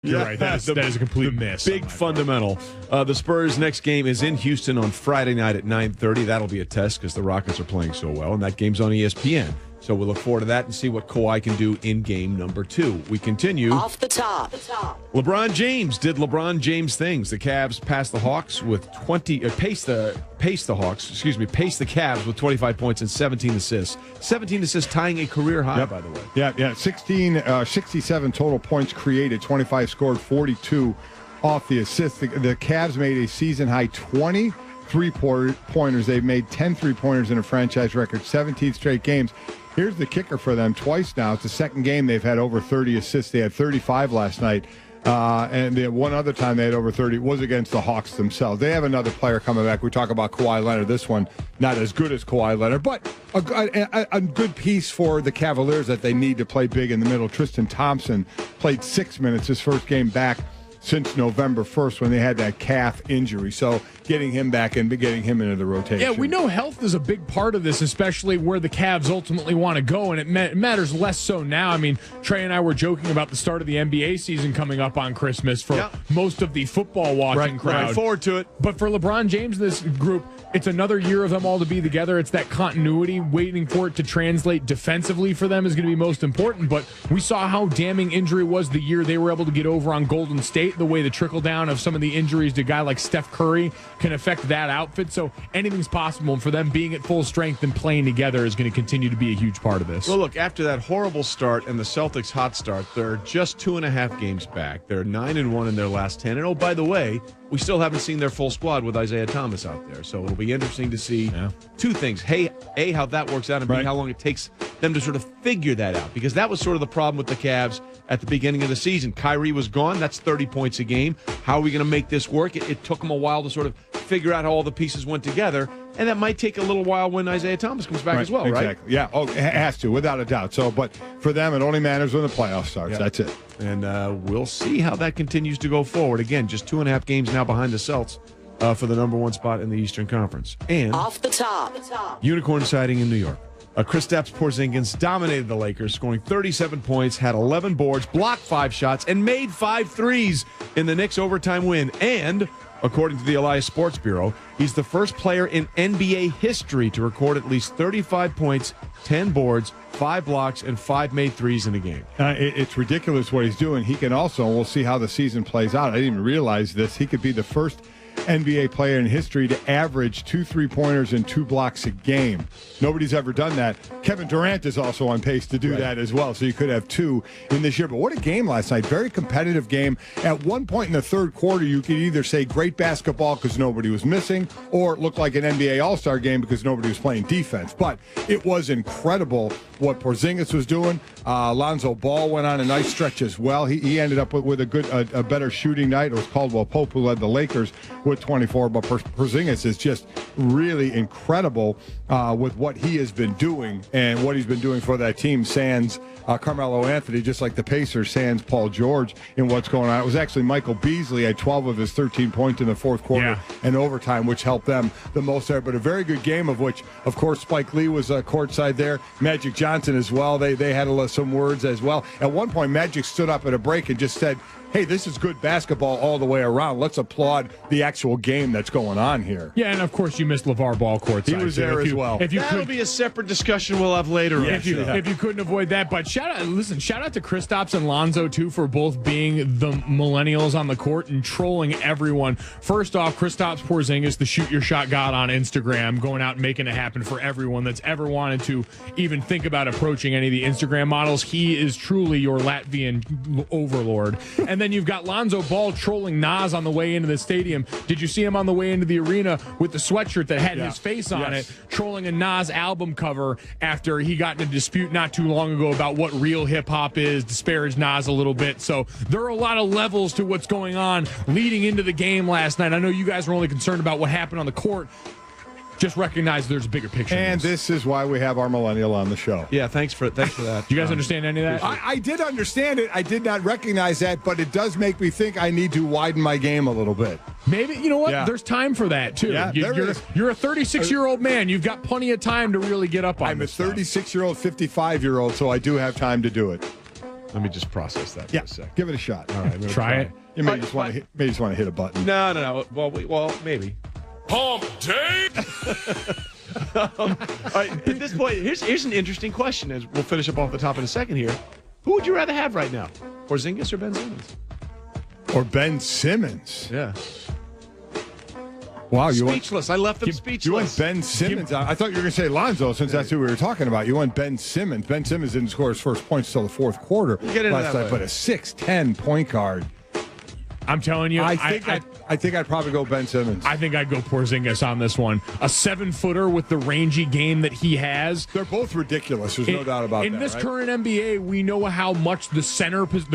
You're right. That is a complete miss. Big fundamental. The Spurs' next game is in Houston on Friday night at 9:30. That'll be a test because the Rockets are playing so well, and that game's on ESPN. So we'll look forward to that and see what Kawhi can do in game number 2. We continue. Off the top. LeBron James did LeBron James things. The Cavs passed the Hawks with paced the Cavs with 25 points and 17 assists. 17 assists, tying a career high, by the way. Yeah. 67 total points created, 25 scored, 42 off the assists. The Cavs made a season-high 20 three-pointers. They've made 10 three-pointers in a franchise record, 17 straight games. Here's the kicker for them twice now. It's the second game they've had over 30 assists. They had 35 last night. And the one other time they had over 30 was against the Hawks themselves. They have another player coming back. We talk about Kawhi Leonard. This one, not as good as Kawhi Leonard, but a good piece for the Cavaliers that they need to play big in the middle. Tristan Thompson played 6 minutes his first game back since November 1st when they had that calf injury. So getting him back and getting him into the rotation. Yeah, we know health is a big part of this, especially where the Cavs ultimately want to go, and it matters less so now. I mean, Trey and I were joking about the start of the NBA season coming up on Christmas for most of the football watching crowd. Looking forward to it. But for LeBron James, this group, it's another year of them all to be together. It's that continuity. Waiting for it to translate defensively for them is going to be most important. But we saw how damning injury was the year they were able to get over on Golden State, the way the trickle down of some of the injuries to a guy like Steph Curry can affect that outfit. So anything's possible. And for them being at full strength and playing together is going to continue to be a huge part of this. Well, look, after that horrible start and the Celtics' hot start, they're just 2.5 games back. They're 9-1 in their last 10. And, oh, by the way, we still haven't seen their full squad with Isaiah Thomas out there. So it'll be interesting to see two things. Hey, A, how that works out, and B, how long it takes them to sort of figure that out. Because that was sort of the problem with the Cavs at the beginning of the season. Kyrie was gone. That's 30 points a game. How are we going to make this work? It took them a while to sort of figure out how all the pieces went together. And that might take a little while when Isaiah Thomas comes back as well, right? Exactly. Yeah. Oh, it has to, without a doubt. So, but for them, it only matters when the playoffs starts. Yeah. That's it. And we'll see how that continues to go forward. Again, just 2.5 games now behind the Celts for the number 1 spot in the Eastern Conference. And off the top. Unicorn sighting in New York. Kristaps Porzingis dominated the Lakers, scoring 37 points, had 11 boards, blocked 5 shots, and made 5 threes in the Knicks' overtime win. And according to the Elias Sports Bureau, he's the first player in NBA history to record at least 35 points, 10 boards, 5 blocks, and 5 made threes in a game. It's ridiculous what he's doing. He can also, and we'll see how the season plays out. I didn't even realize this. He could be the first NBA player in history to average 2 3-pointers and 2 blocks a game. Nobody's ever done that. Kevin Durant is also on pace to do that as well, so you could have 2 in this year. But what a game last night. Very competitive game. At one point in the third quarter, you could either say great basketball because nobody was missing, or it looked like an NBA All-Star game because nobody was playing defense. But it was incredible what Porzingis was doing. Lonzo Ball went on a nice stretch as well. He ended up with a better shooting night. It was Caldwell Pope who led the Lakers with 24, but Porzingis is just really incredible with what he has been doing and what he's been doing for that team, sans Carmelo Anthony, just like the Pacers, sans Paul George in what's going on. It was actually Michael Beasley had 12 of his 13 points in the fourth quarter and overtime, which helped them the most there. But a very good game, of which, of course, Spike Lee was courtside there. Magic Johnson as well. They had some words as well. At one point, Magic stood up at a break and just said, hey, this is good basketball all the way around. Let's applaud the actual game that's going on here. Yeah, and of course you missed LeVar Ball courtside. He was there as well. That'll be a separate discussion we'll have later. If you couldn't avoid that. But shout out to Kristaps and Lonzo, too, for both being the millennials on the court and trolling everyone. First off, Kristaps Porzingis, the shoot your shot god on Instagram, going out and making it happen for everyone that's ever wanted to even think about approaching any of the Instagram models. He is truly your Latvian overlord. And then you've got Lonzo Ball trolling Nas on the way into the stadium. Did you see him on the way into the arena with the sweatshirt that had his face on it, trolling a Nas album cover after he got in a dispute not too long ago about what real hip-hop is, disparaged Nas a little bit. So there are a lot of levels to what's going on leading into the game last night. I know you guys were only concerned about what happened on the court. Just recognize there's a bigger picture. And this is why we have our millennial on the show. Yeah, thanks for that. Do you guys understand any of that? I did understand it. I did not recognize that, but it does make me think I need to widen my game a little bit. Maybe, you know what? Yeah. There's time for that, too. Yeah, you're a 36-year-old man. You've got plenty of time to really get up on I'm a 36-year-old, 55-year-old, so I do have time to do it. Let me just process that for a second. Give it a shot. All right, I'm gonna Try it. You may just want to hit a button. No. Well, maybe. Hump day. All right, at this point, here's an interesting question. As we'll finish up off the top in a second here. Who would you rather have right now, Porzingis or Ben Simmons? Or Ben Simmons. Yeah. Wow, Speechless. I left them speechless. You went Ben Simmons. I thought you were going to say Lonzo, since that's who we were talking about. You went Ben Simmons. Ben Simmons didn't score his first points until the fourth quarter We'll get into last that night, but a 6'10" point guard. I'm telling you, I think I'd probably go Ben Simmons. I think I'd go Porzingis on this one. A 7-footer with the rangy game that he has. They're both ridiculous. There's no doubt about that. In this right? current NBA, we know how much the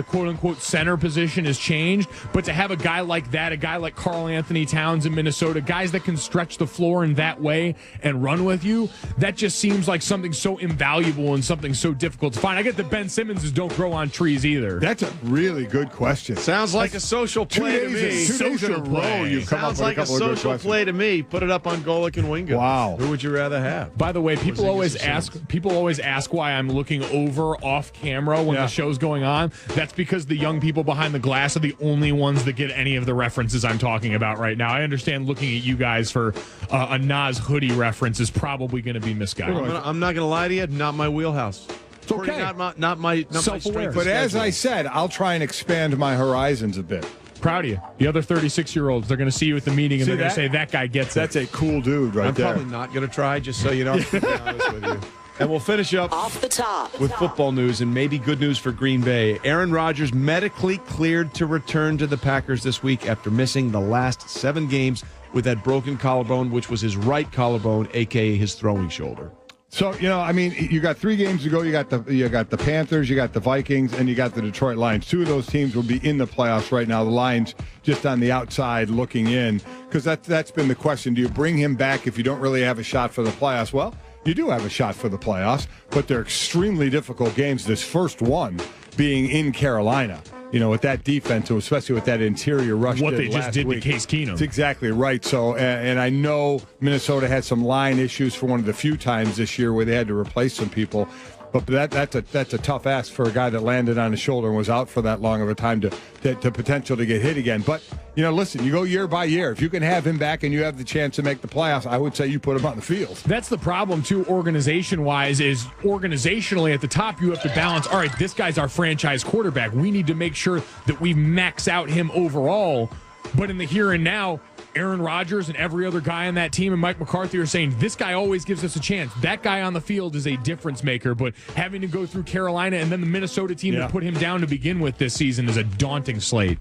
quote-unquote center position has changed. But to have a guy like that, a guy like Karl Anthony Towns in Minnesota, guys that can stretch the floor in that way and run with you, that just seems like something so invaluable and something so difficult to find. I get that Ben Simmons don't grow on trees either. That's a really good question. Sounds like a social play to me. 2 days in a row, you've come up Sounds with like a a couple of good social questions. play to me. Put it up on Golic and Wingo. Wow. Who would you rather have? By the way, people always Simmons? ask why I'm looking over off camera when the show's going on. That's because the young people behind the glass are the only ones that get any of the references I'm talking about right now. I understand looking at you guys for a Nas hoodie reference is probably going to be misguided. I'm not going to lie to you. Not my wheelhouse. It's okay. Not my Self-aware. strength. But as schedule. I said, I'll try and expand my horizons a bit. Proud of you. The other 36-year-olds, they're going to see you at the meeting and they're going to say, that guy gets That's it. a cool dude right I'm there. probably not going to try, just so you know. To be honest with you. And we'll finish up Off the top with football news and maybe good news for Green Bay. Aaron Rodgers medically cleared to return to the Packers this week after missing the last 7 games with that broken collarbone, which was his right collarbone, a.k.a. his throwing shoulder. So, you got 3 games to go. You got the Panthers, you got the Vikings, and you got the Detroit Lions. 2 of those teams will be in the playoffs right now. The Lions just on the outside looking in, because that's been the question. Do you bring him back if you don't really have a shot for the playoffs? Well, you do have a shot for the playoffs, but they're extremely difficult games. This first one being in Carolina. With that defense, especially with that interior rush. What they just did to Case Keenum. That's exactly right. So, and I know Minnesota had some line issues for one of the few times this year where they had to replace some people. But that's a tough ask for a guy that landed on his shoulder and was out for that long of a time to potential to get hit again. But, listen, you go year by year. If you can have him back and you have the chance to make the playoffs, I would say you put him on the field. That's the problem, too, organization-wise, is organizationally at the top you have to balance, all right, this guy's our franchise quarterback. We need to make sure that we max out him overall. But in the here and now, Aaron Rodgers and every other guy on that team and Mike McCarthy are saying, this guy always gives us a chance. That guy on the field is a difference maker, but having to go through Carolina and then the Minnesota team to put him down to begin with this season is a daunting slate.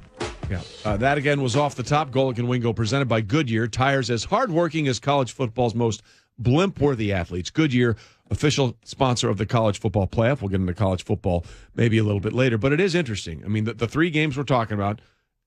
Yeah. That, again, was Off the Top. Golic and Wingo presented by Goodyear. Tires as hardworking as college football's most blimp-worthy athletes. Goodyear, official sponsor of the college football playoff. We'll get into college football maybe a little bit later, but it is interesting. I mean, the 3 games we're talking about,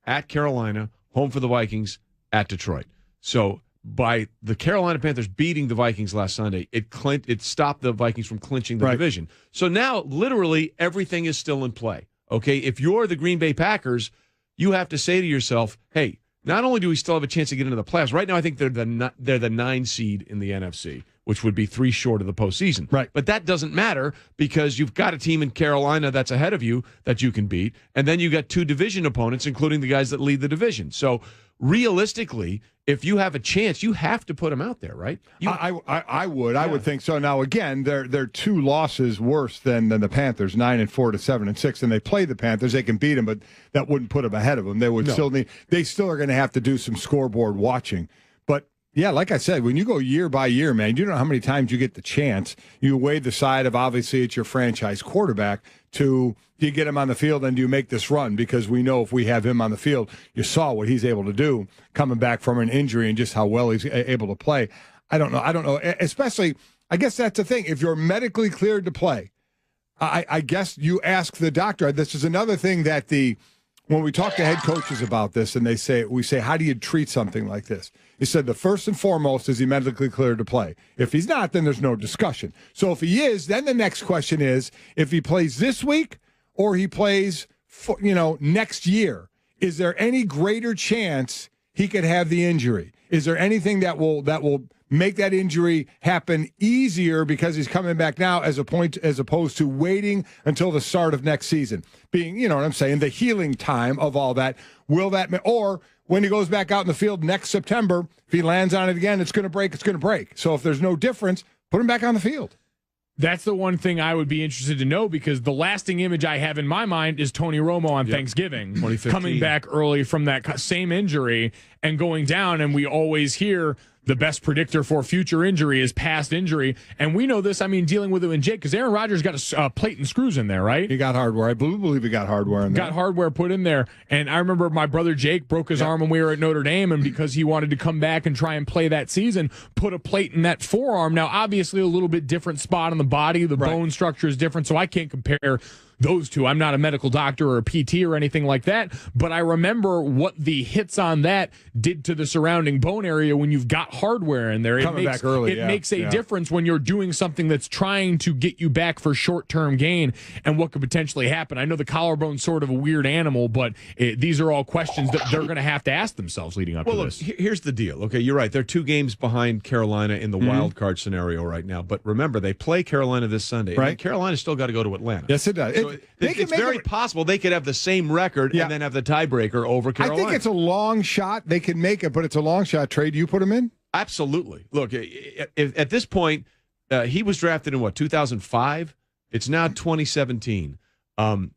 at Carolina, home for the Vikings, at Detroit. So by the Carolina Panthers beating the Vikings last Sunday, it stopped the Vikings from clinching the division. So now literally everything is still in play. Okay, if you're the Green Bay Packers, you have to say to yourself, hey, not only do we still have a chance to get into the playoffs, right now I think they're the 9 seed in the NFC, which would be 3 short of the postseason. Right. But that doesn't matter because you've got a team in Carolina that's ahead of you that you can beat, and then you got 2 division opponents, including the guys that lead the division. So realistically, if you have a chance, you have to put them out there, right? I would think so. Now again, they're 2 losses worse than the Panthers, 9-4 to 7-6, and they play the Panthers. They can beat them, but that wouldn't put them ahead of them. They would still are going to have to do some scoreboard watching. But yeah, like I said, when you go year by year, man, you don't know how many times you get the chance. You weigh the side of obviously it's your franchise quarterback to do you get him on the field and do you make this run? Because we know if we have him on the field, you saw what he's able to do coming back from an injury and just how well he's able to play. I don't know. Especially, I guess that's the thing. If you're medically cleared to play, I guess you ask the doctor. This is another thing that when we talk to head coaches about this and we say, how do you treat something like this? He said the first and foremost is he medically cleared to play. If he's not, then there's no discussion. So if he is, then the next question is if he plays this week or he plays next year, is there any greater chance he could have the injury? Is there anything that will make that injury happen easier because he's coming back now as opposed to waiting until the start of next season? Being, you know what I'm saying, the healing time of all that. Will that, or when he goes back out in the field next September, if he lands on it again, it's going to break, it's going to break. So if there's no difference, put him back on the field. That's the one thing I would be interested to know, because the lasting image I have in my mind is Tony Romo on Thanksgiving, coming back early from that same injury and going down. And we always hear the best predictor for future injury is past injury. And we know this, I mean, dealing with it in Jake, because Aaron Rodgers got a plate and screws in there, right? He got hardware. I believe he got hardware in there. Got hardware put in there. And I remember my brother Jake broke his arm when we were at Notre Dame, and because he wanted to come back and try and play that season, put a plate in that forearm. Now, obviously, a little bit different spot on the body. The bone structure is different, so I can't compare those two. I'm not a medical doctor or a PT or anything like that, but I remember what the hits on that did to the surrounding bone area when you've got hardware in there. Coming back early, it makes a difference when you're doing something that's trying to get you back for short-term gain and what could potentially happen. I know the collarbone's sort of a weird animal, but these are all questions that they're going to have to ask themselves leading up to this. Look, here's the deal. Okay, you're right. They're 2 games behind Carolina in the wild card scenario right now. But remember, they play Carolina this Sunday. Right. And Carolina's still got to go to Atlanta. Yes, it does. So it's very possible they could have the same record and then have the tiebreaker over Carolina. I think it's a long shot. They can make it, but it's a long shot. Trey, do you put him in? Absolutely. Look, at this point, he was drafted in, 2005? It's now 2017. I'm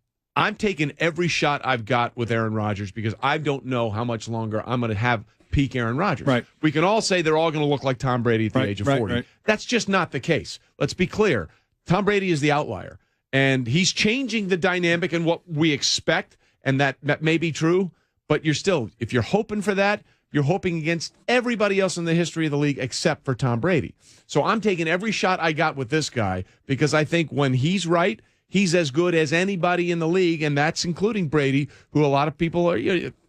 taking every shot I've got with Aaron Rodgers because I don't know how much longer I'm going to have peak Aaron Rodgers. Right. We can all say they're all going to look like Tom Brady at the age of 40. Right. That's just not the case. Let's be clear. Tom Brady is the outlier, and he's changing the dynamic and what we expect, and that may be true, but if you're hoping for that, you're hoping against everybody else in the history of the league except for Tom Brady. So I'm taking every shot I got with this guy because I think when he's right, he's as good as anybody in the league, and that's including Brady, who a lot of people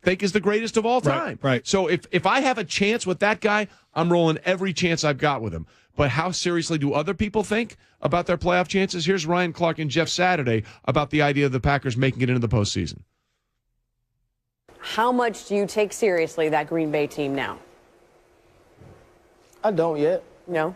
think is the greatest of all time. Right. So if I have a chance with that guy, I'm rolling every chance I've got with him. But how seriously do other people think about their playoff chances? Here's Ryan Clark and Jeff Saturday about the idea of the Packers making it into the postseason. How much do you take seriously that Green Bay team now? I don't yet. No?